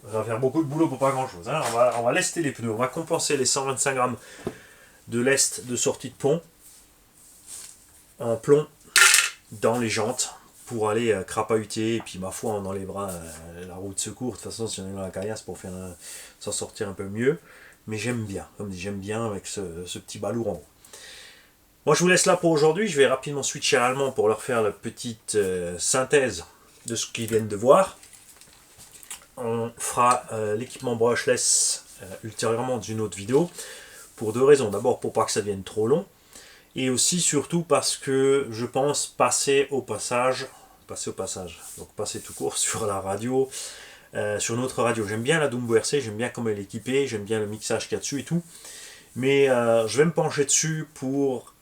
Ça va faire beaucoup de boulot pour pas grand chose. Hein. On va lester les pneus, on va compenser les 125 grammes de lest de sortie de pont. en plomb dans les jantes pour aller crapahuter, et puis ma foi on enlèvera la roue de secours, de toute façon si on est dans la caillasse pour faire s'en sortir un peu mieux, mais j'aime bien, comme dit, j'aime bien avec ce petit balourd en haut. Moi je vous laisse là pour aujourd'hui, je vais rapidement switcher à l'allemand pour leur faire la petite synthèse de ce qu'ils viennent de voir. On fera l'équipement brushless ultérieurement dans une autre vidéo, pour deux raisons. D'abord pour pas que ça devienne trop long, et aussi surtout parce que je pense passer au passage, donc passer tout court sur la radio, sur notre radio. J'aime bien la Dumbo RC, j'aime bien comment elle est équipée, j'aime bien le mixage qu'il y a dessus et tout, mais je vais me pencher dessus pour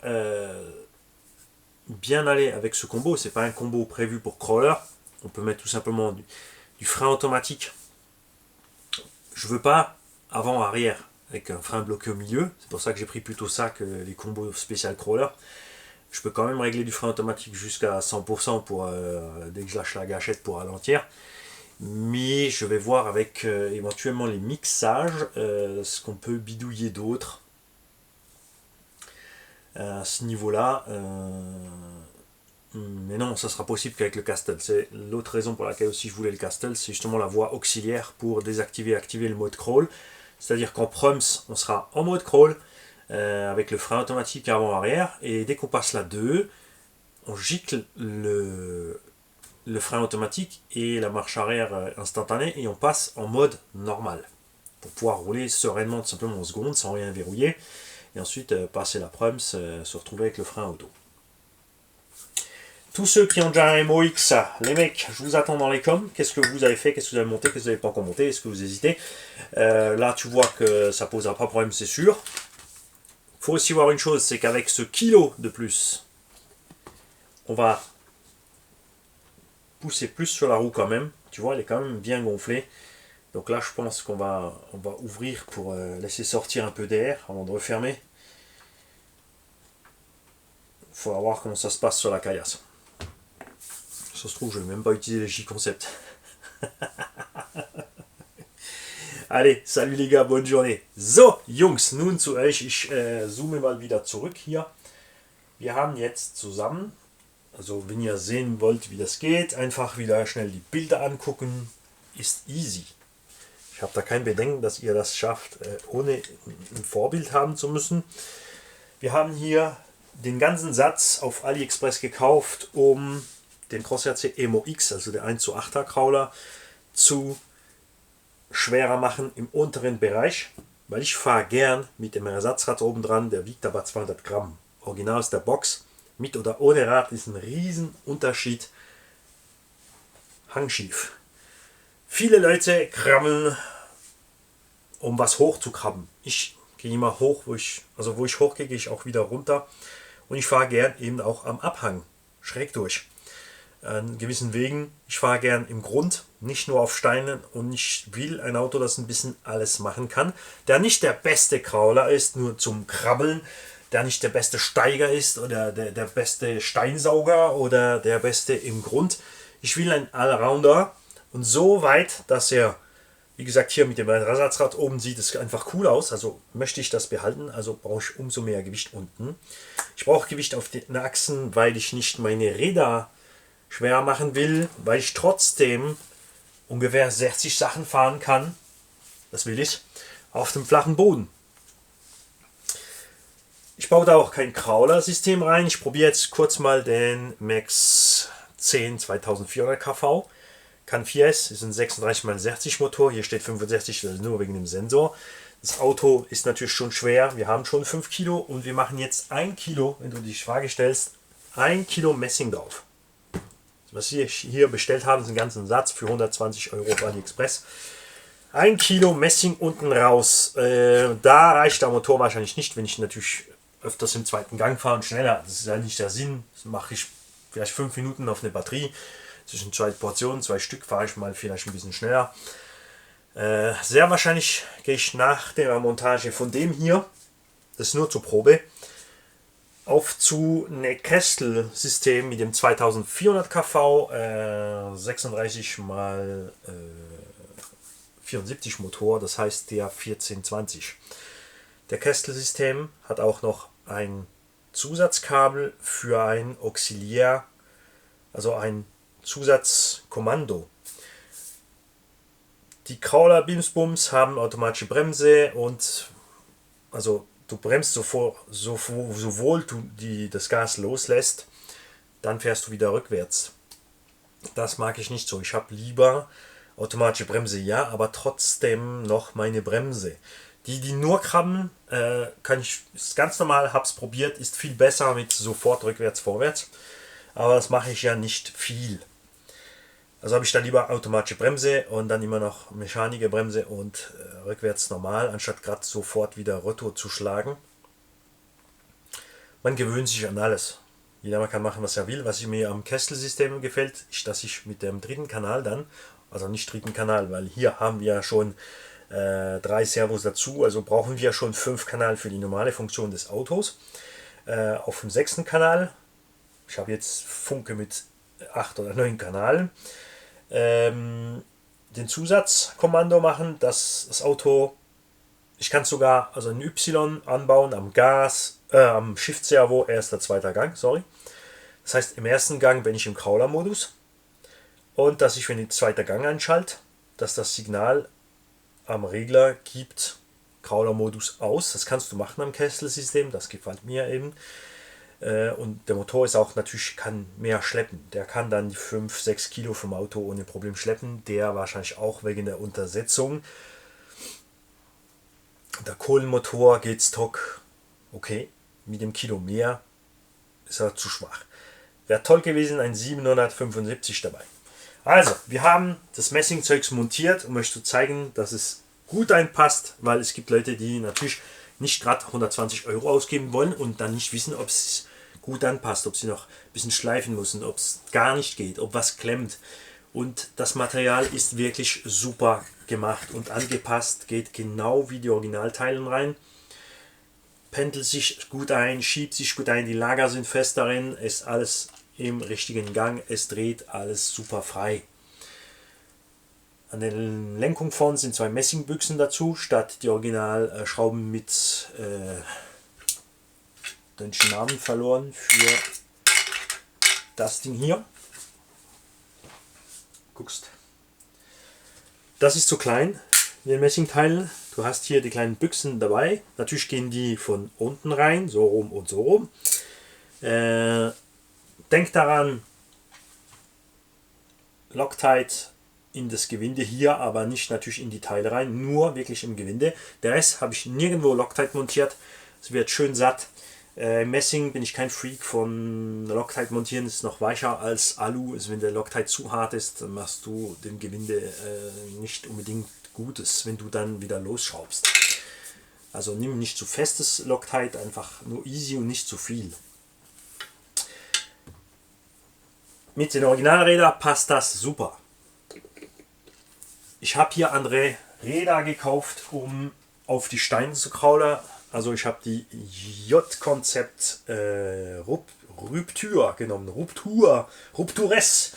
bien aller avec ce combo. C'est pas un combo prévu pour crawler, on peut mettre tout simplement du frein automatique. Je veux pas avant-arrière avec un frein bloqué au milieu, c'est pour ça que j'ai pris plutôt ça que les combos spécial crawler. Je peux quand même régler du frein automatique jusqu'à 100% pour dès que je lâche la gâchette pour ralentir, mais je vais voir avec éventuellement les mixages ce qu'on peut bidouiller d'autre à ce niveau là, mais non, ça sera possible qu'avec le Castle. C'est l'autre raison pour laquelle aussi je voulais le Castle, c'est justement la voie auxiliaire pour désactiver et activer le mode crawl. C'est-à-dire qu'en Prums, on sera en mode crawl, avec le frein automatique avant-arrière, et dès qu'on passe la 2, on gicle le frein automatique et la marche arrière instantanée, et on passe en mode normal, pour pouvoir rouler sereinement, tout simplement en seconde, sans rien verrouiller, et ensuite passer la Prums, se retrouver avec le frein auto. Tous ceux qui ont déjà un MOX, les mecs, je vous attends dans les coms. Qu'est-ce que vous avez fait? Qu'est-ce que vous avez monté? Qu'est-ce que vous n'avez pas encore monté? Est-ce que vous hésitez? Là, tu vois que ça ne posera pas de problème, c'est sûr. Il faut aussi voir une chose, c'est qu'avec ce kilo de plus, on va pousser plus sur la roue quand même. Tu vois, elle est quand même bien gonflée. Donc là, je pense qu'on va ouvrir pour laisser sortir un peu d'air avant de refermer. Il faudra voir comment ça se passe sur la caillasse. Ça se trouve, je ne vais même pas utiliser les J-Concept. Allez, salut les gars, bonne journée. So, Jungs, nun zu euch. Ich zoome mal wieder zurück hier. Wir haben jetzt zusammen, also wenn ihr sehen wollt, wie das geht, einfach wieder schnell die Bilder angucken. Ist easy. Ich habe da kein Bedenken, dass ihr das schafft, ohne ein Vorbild haben zu müssen. Wir haben hier den ganzen Satz auf AliExpress gekauft, um den CrossRC MOX, also der 1:8er Crawler, zu schwerer machen im unteren Bereich, weil ich fahre gern mit dem Ersatzrad oben dran, der wiegt aber 200 Gramm. Original aus der Box, mit oder ohne Rad ist ein riesen Unterschied. Hangschief. Viele Leute krabbeln, um was hochzukrabben. Ich gehe immer hoch, wo ich hochgehe, gehe ich auch wieder runter, und ich fahre gern eben auch am Abhang, schräg durch. An gewissen Wegen. Ich fahre gern im Grund, nicht nur auf Steinen, und ich will ein Auto, das ein bisschen alles machen kann, der nicht der beste Crawler ist, nur zum Krabbeln, der nicht der beste Steiger ist oder der beste Steinsauger oder der beste im Grund. Ich will einen Allrounder, und so weit, dass er, wie gesagt, hier mit dem Ersatzrad oben sieht es einfach cool aus, also möchte ich das behalten, also brauche ich umso mehr Gewicht unten. Ich brauche Gewicht auf den Achsen, weil ich nicht meine Räder schwer machen will, weil ich trotzdem ungefähr 60 Sachen fahren kann, das will ich, auf dem flachen Boden. Ich baue da auch kein Crawler-System rein. Ich probiere jetzt kurz mal den Max 10 2400 kV. Kann 4S, ist ein 36x60 Motor, hier steht 65, das ist nur wegen dem Sensor. Das Auto ist natürlich schon schwer, wir haben schon 5 Kilo, und wir machen jetzt 1 Kilo, wenn du die Frage stellst, 1 Kilo Messing drauf. Was wir hier bestellt haben, ist einen ganzen Satz für 120 € auf AliExpress. 1 Kilo Messing unten raus. Da reicht der Motor wahrscheinlich nicht, wenn ich natürlich öfters im zweiten Gang fahre und schneller. Das ist ja nicht der Sinn. Das mache ich vielleicht 5 Minuten auf eine Batterie. Zwischen 2 Portionen, 2 Stück fahre ich mal vielleicht ein bisschen schneller. Sehr wahrscheinlich gehe ich nach der Montage von dem hier, das ist nur zur Probe, auf zu einem Kestel-System mit dem 2400 kV 36 x 74 Motor, das heißt der 1420. Der Kestel-System hat auch noch ein Zusatzkabel für ein Auxiliär, also ein Zusatzkommando. Die Crawler Bimsbums haben automatische Bremse und also du bremst sowohl du das Gas loslässt, dann fährst du wieder rückwärts. Das mag ich nicht so. Ich habe lieber automatische Bremse, ja, aber trotzdem noch meine Bremse. Die nur krabben, kann ich, ist ganz normal, hab's probiert, ist viel besser mit sofort rückwärts, vorwärts. Aber das mache ich ja nicht viel. Also habe ich da lieber automatische Bremse und dann immer noch mechanische Bremse und rückwärts normal, anstatt gerade sofort wieder Rotto zu schlagen. Man gewöhnt sich an alles. Jeder kann machen, was er will. Was mir am Kessel-System gefällt, ist, dass ich mit dem dritten Kanal dann, also nicht dritten Kanal, weil hier haben wir schon 3 Servos dazu, also brauchen wir schon 5 Kanäle für die normale Funktion des Autos. Auf dem 6. Kanal, ich habe jetzt Funke mit 8 oder 9 Kanälen, den Zusatzkommando machen, dass das Auto, ich kann sogar also ein Y anbauen am Gas, am Shift-Servo, erster, zweiter Gang, sorry. Das heißt, im ersten Gang bin ich im Crawler-Modus und dass ich, wenn ich den zweiten Gang einschalte, dass das Signal am Regler gibt Crawler-Modus aus. Das kannst du machen am Kessel-System, das gefällt mir eben. Und der Motor ist auch natürlich, kann mehr schleppen. Der kann dann 5-6 Kilo vom Auto ohne Problem schleppen. Der wahrscheinlich auch wegen der Untersetzung. Der Kohlenmotor geht stock okay. Mit dem Kilo mehr ist er zu schwach. Wäre toll gewesen, ein 775 dabei. Also, wir haben das Messingzeugs montiert, um euch zu zeigen, dass es gut einpasst, weil es gibt Leute, die natürlich nicht gerade 120 Euro ausgeben wollen und dann nicht wissen, ob es gut anpasst, ob sie noch ein bisschen schleifen müssen, ob es gar nicht geht, ob was klemmt. Und das Material ist wirklich super gemacht und angepasst, geht genau wie die Originalteilen rein. Pendelt sich gut ein, schiebt sich gut ein, die Lager sind fest darin, ist alles im richtigen Gang, es dreht alles super frei. An der Lenkung vorne sind 2 Messingbüchsen dazu, statt die Originalschrauben mit den Namen verloren für das Ding hier. Guckst. Das ist zu klein, die Messingteile. Du hast hier die kleinen Büchsen dabei. Natürlich gehen die von unten rein, so rum und so rum. Denk daran, Loctite in das Gewinde hier, aber nicht natürlich in die Teile rein, nur wirklich im Gewinde. Der Rest habe ich nirgendwo Loctite montiert. Es wird schön satt. Messing bin ich kein Freak von Loctite montieren, ist noch weicher als Alu. Also wenn der Loctite zu hart ist, dann machst du dem Gewinde nicht unbedingt Gutes, wenn du dann wieder losschraubst. Also nimm nicht zu festes Loctite, einfach nur easy und nicht zu viel. Mit den Originalrädern passt das super. Ich habe hier andere Räder gekauft, um auf die Steine zu kraulen. Also ich habe die J-Konzept Ruptur genommen. Ruptures.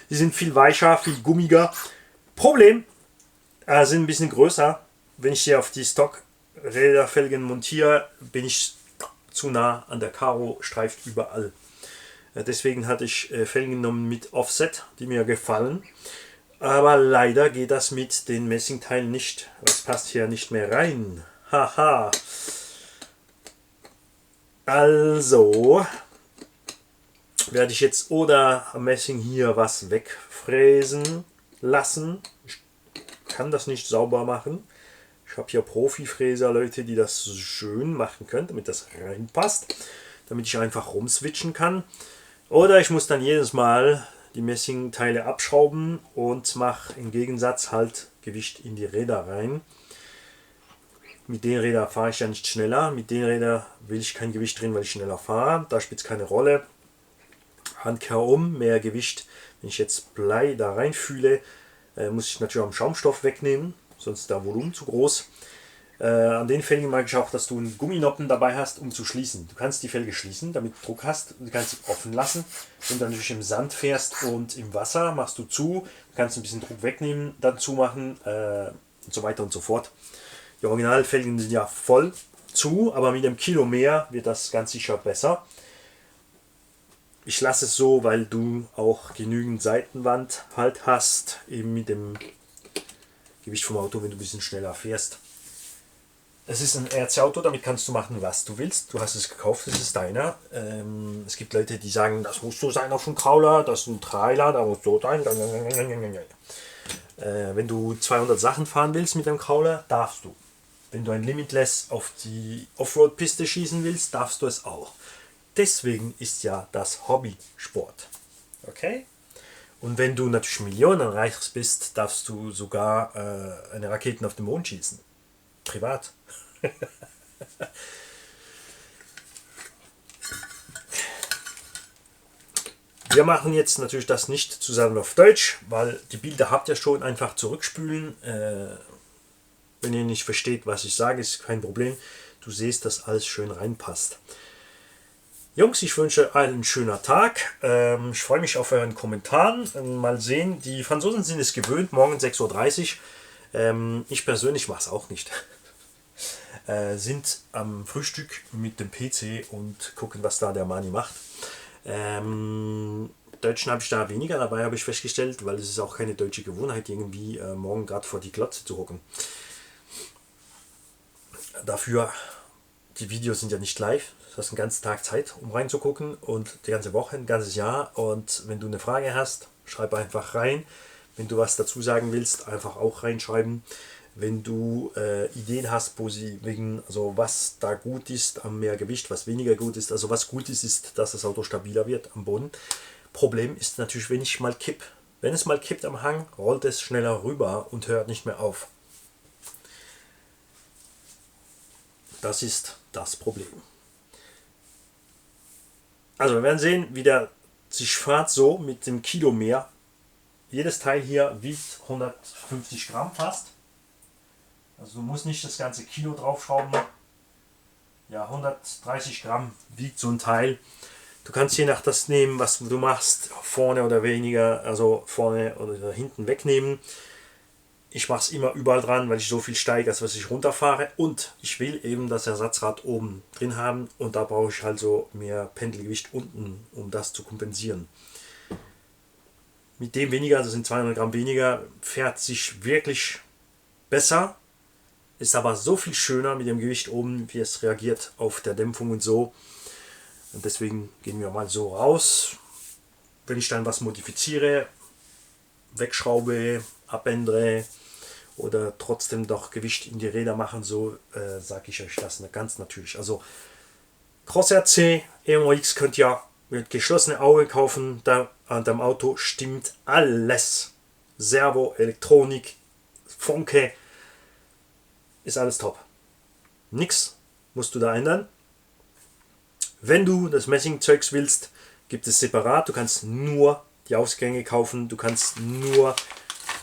Die sind viel weicher, viel gummiger. Problem, sind ein bisschen größer. Wenn ich sie auf die Stock-Räderfelgen montiere, bin ich zu nah an der Karo, streift überall. Deswegen hatte ich Felgen genommen mit Offset, die mir gefallen. Aber leider geht das mit den Messingteilen nicht. Das passt hier nicht mehr rein. Haha. Also werde ich jetzt oder am Messing hier was wegfräsen lassen. Ich kann das nicht sauber machen. Ich habe hier Profi-Fräser, Leute, die das schön machen können, damit das reinpasst. Damit ich einfach rumswitchen kann. Oder ich muss dann jedes Mal die Messingteile abschrauben und mache im Gegensatz halt Gewicht in die Räder rein. Mit den Rädern fahre ich ja nicht schneller. Mit den Rädern will ich kein Gewicht drin, weil ich schneller fahre. Da spielt es keine Rolle. Handkehr um, mehr Gewicht. Wenn ich jetzt Blei da reinfühle, muss ich natürlich auch den Schaumstoff wegnehmen, sonst ist das Volumen zu groß. An den Felgen mag ich auch, dass du einen Gumminoppen dabei hast, um zu schließen. Du kannst die Felge schließen, damit du Druck hast. Du kannst sie offen lassen. Wenn du natürlich im Sand fährst und im Wasser, machst du zu. Du kannst ein bisschen Druck wegnehmen, dann zumachen und so weiter und so fort. Die Originalfelgen sind ja voll. zu, aber mit dem Kilo mehr wird das ganz sicher besser. Ich lasse es so, weil du auch genügend Seitenwand halt hast, eben mit dem Gewicht vom Auto, wenn du ein bisschen schneller fährst. Es ist ein RC-Auto, damit kannst du machen, was du willst. Du hast es gekauft, es ist deiner. Es gibt Leute, die sagen, das muss so sein auf dem Crawler, das ist ein Trailer, da muss so sein. Wenn du 200 Sachen fahren willst mit dem Crawler, darfst du. Wenn du ein Limitless auf die Offroad-Piste schießen willst, darfst du es auch. Deswegen ist ja das Hobby Sport. Okay? Und wenn du natürlich millionenreich bist, darfst du sogar eine Raketen auf den Mond schießen. Privat. Wir machen jetzt natürlich das nicht zusammen auf Deutsch, weil die Bilder habt ihr schon, einfach zurückspülen. Wenn ihr nicht versteht, was ich sage, ist kein Problem. Du siehst, dass alles schön reinpasst. Jungs, ich wünsche allen einen schönen Tag. Ich freue mich auf euren Kommentaren. Mal sehen, die Franzosen sind es gewöhnt, morgen 6:30 Uhr. Ich persönlich mache es auch nicht. Sind am Frühstück mit dem PC und gucken, was da der Mani macht. Deutschen habe ich da weniger dabei, habe ich festgestellt, weil es ist auch keine deutsche Gewohnheit, irgendwie morgen gerade vor die Glotze zu hocken. Dafür, die Videos sind ja nicht live, du hast den ganzen Tag Zeit, um reinzugucken und die ganze Woche, ein ganzes Jahr. Und wenn du eine Frage hast, schreib einfach rein. Wenn du was dazu sagen willst, einfach auch reinschreiben. Wenn du Ideen hast, wegen, also was da gut ist am mehr Gewicht, was weniger gut ist. Also was gut ist, ist, dass das Auto stabiler wird am Boden. Problem ist natürlich, wenn ich mal kipp. Wenn es mal kippt am Hang, rollt es schneller rüber und hört nicht mehr auf. Das ist das Problem. Also wir werden sehen, wie der sich fährt so mit dem Kilo mehr. Jedes Teil hier wiegt 150 Gramm fast. Also du musst nicht das ganze Kilo draufschrauben. Ja, 130 Gramm wiegt so ein Teil. Du kannst je nach das nehmen, was du machst, vorne oder weniger, also vorne oder hinten wegnehmen. Ich mache es immer überall dran, weil ich so viel steige, als was ich runterfahre. Und ich will eben das Ersatzrad oben drin haben. Und da brauche ich also mehr Pendelgewicht unten, um das zu kompensieren. Mit dem weniger, also sind 200 Gramm weniger, fährt sich wirklich besser. Ist aber so viel schöner mit dem Gewicht oben, wie es reagiert auf der Dämpfung und so. Und deswegen gehen wir mal so raus. Wenn ich dann was modifiziere, wegschraube, abändere oder trotzdem doch Gewicht in die Räder machen, so sage ich euch das ganz natürlich. Also Cross RC, EMOX könnt ihr mit geschlossenen Augen kaufen. Da an dem Auto stimmt alles. Servo, Elektronik, Funke, ist alles top. Nix musst du da ändern. Wenn du das Messingzeugs willst, gibt es separat. Du kannst nur die Ausgänge kaufen. Du kannst nur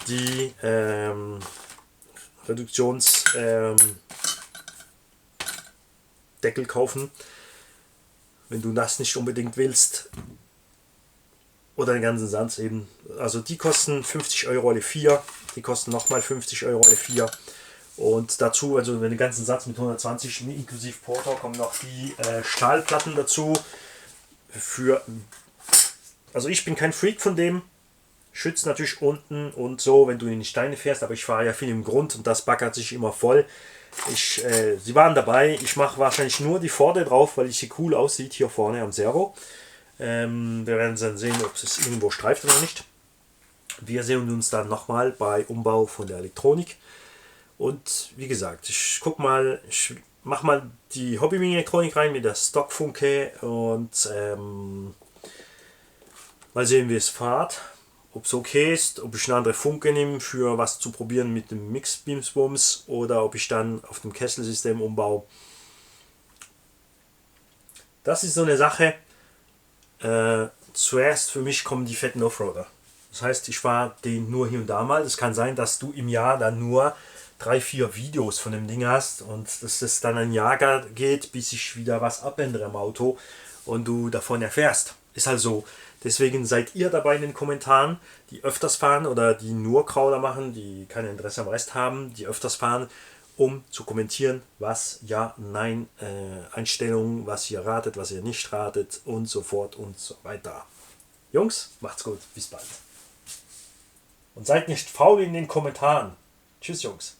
die Reduktionsdeckel kaufen. Wenn du das nicht unbedingt willst. Oder den ganzen Sand eben. Also die kosten 50 Euro alle 4. Die kosten nochmal 50 Euro alle 4. Und dazu, also den ganzen Satz mit 120 inklusive Porto, kommen noch die Stahlplatten dazu. Also ich bin kein Freak von dem. Schützt natürlich unten und so, wenn du in die Steine fährst, aber ich fahre ja viel im Grund und das backert sich immer voll. Sie waren dabei, ich mache wahrscheinlich nur die Vorder drauf, weil sie cool aussieht hier vorne am Servo. Wir werden dann sehen, ob es irgendwo streift oder nicht. Wir sehen uns dann nochmal bei Umbau von der Elektronik. Und wie gesagt, ich mache mal die Hobby-Elektronik rein mit der Stockfunke und mal sehen, wie es fährt. Ob es okay ist, ob ich eine andere Funke nehme für was zu probieren mit dem Mix-Beamsbums oder ob ich dann auf dem Kesselsystem umbaue. Das ist so eine Sache. Zuerst für mich kommen die fetten Offroader. Das heißt, ich fahre den nur hier und da mal. Es kann sein, dass du im Jahr dann nur 3-4 Videos von dem Ding hast und dass es dann ein Jahr geht, bis ich wieder was abändere am Auto und du davon erfährst. Ist halt so. Deswegen seid ihr dabei in den Kommentaren, die öfters fahren oder die nur Crawler machen, die kein Interesse am Rest haben, die öfters fahren um zu kommentieren, was Ja, Nein, Einstellungen, was ihr ratet, was ihr nicht ratet und so fort und so weiter. Jungs, macht's gut, bis bald. Und seid nicht faul in den Kommentaren. Tschüss, Jungs.